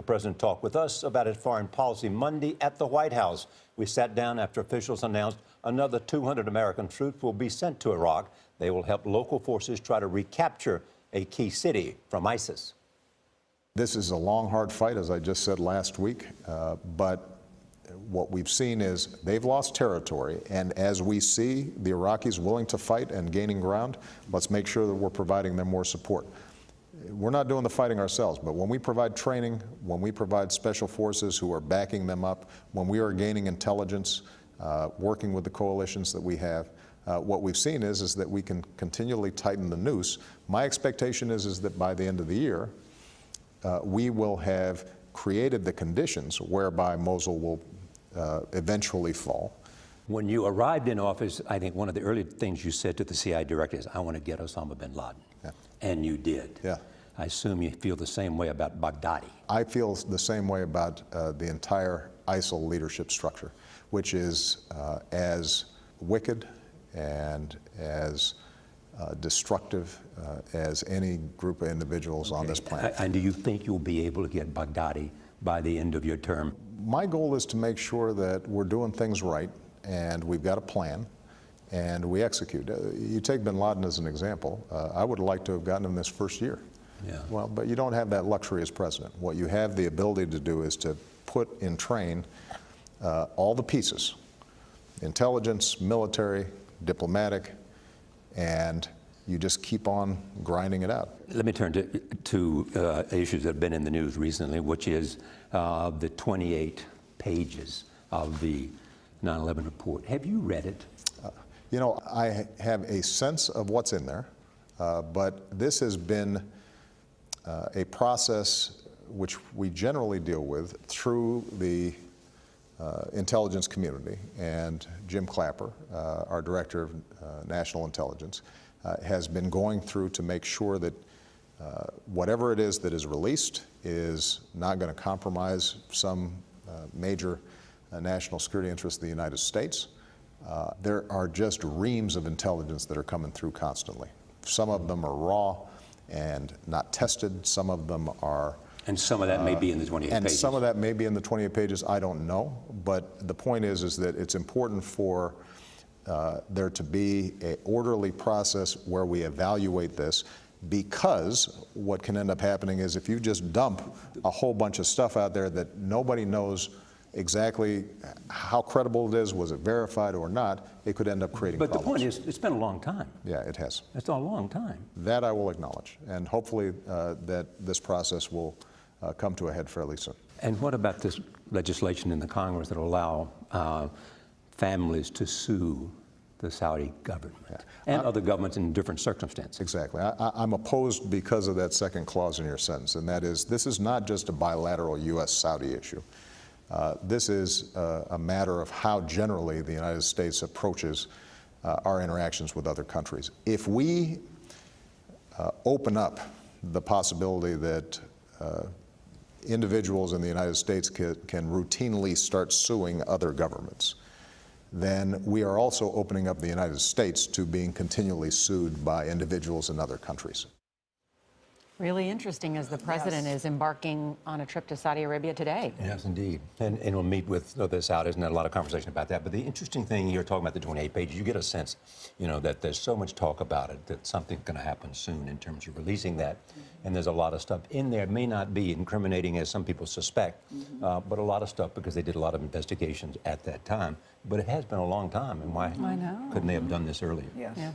The president talked with us about his foreign policy Monday at the White House. We sat down after officials announced another 200 American troops will be sent to Iraq. They will help local forces try to recapture a key city from ISIS. This is a long, hard fight, as I just said last week, but what we've seen is they've lost territory, and as we see the Iraqis willing to fight and gaining ground, let's make sure that we're providing them more support. We're not doing the fighting ourselves, but when we provide training, when we provide special forces who are backing them up, when we are gaining intelligence, working with the coalitions that we have, what we've seen is that we can continually tighten the noose. My expectation is that by the end of the year, we will have created the conditions whereby Mosul will eventually fall. When you arrived in office, I think one of the early things you said to the CIA director is, I want to get Osama bin Laden. Yeah. And you did. Yeah. I assume you feel the same way about Baghdadi. I feel the same way about the entire ISIL leadership structure, which is as wicked and as destructive as any group of individuals on this planet. And do you think you'll be able to get Baghdadi by the end of your term? My goal is to make sure that we're doing things right, and we've got a plan, and we execute. You take bin Laden as an example. I would like to have gotten him this first year. Yeah. Well, but you don't have that luxury as president. What you have the ability to do is to put in train all the pieces, intelligence, military, diplomatic, and you just keep on grinding it out. Let me turn to issues that have been in the news recently, which is the 28 pages of the 9/11 report. Have you read it? You know, I have a sense of what's in there, but this has been a process which we generally deal with through the intelligence community, and Jim Clapper, our Director of National Intelligence, has been going through to make sure that whatever it is that is released is not going to compromise some major national security interest of the United States. There are just reams of intelligence that are coming through constantly. Some of them are raw and not tested. Some of them are... And some of that may be in the 28 pages. And some of that may be in the 28 pages. I don't know. But the point is that it's important for there to be an orderly process where we evaluate this, because what can end up happening is if you just dump a whole bunch of stuff out there that nobody knows exactly how credible it is, was it verified or not, it could end up creating problems. But the point is, it's been a long time. Yeah, it has. It's a long time. That I will acknowledge, and hopefully that this process will come to a head fairly soon. And what about this legislation in the Congress that will allow families to sue the Saudi government and other governments in different circumstances? Exactly. I'm opposed because of that second clause in your sentence, and that is, this is not just a bilateral U.S.-Saudi issue. This is a matter of how generally the United States approaches our interactions with other countries. If we open up the possibility that individuals in the United States can routinely start suing other governments, then we are also opening up the United States to being continually sued by individuals in other countries. Really interesting as the president is embarking on a trip to Saudi Arabia today. Yes, indeed. And we'll meet with the Saudis, and a lot of conversation about that. But the interesting thing, you're talking about the 28 pages, you get a sense, you know, that there's so much talk about it, that something's going to happen soon in terms of releasing that. And there's a lot of stuff in there. It may not be incriminating as some people suspect, but a lot of stuff because they did a lot of investigations at that time. But it has been a long time, and why couldn't they have done this earlier? Yeah.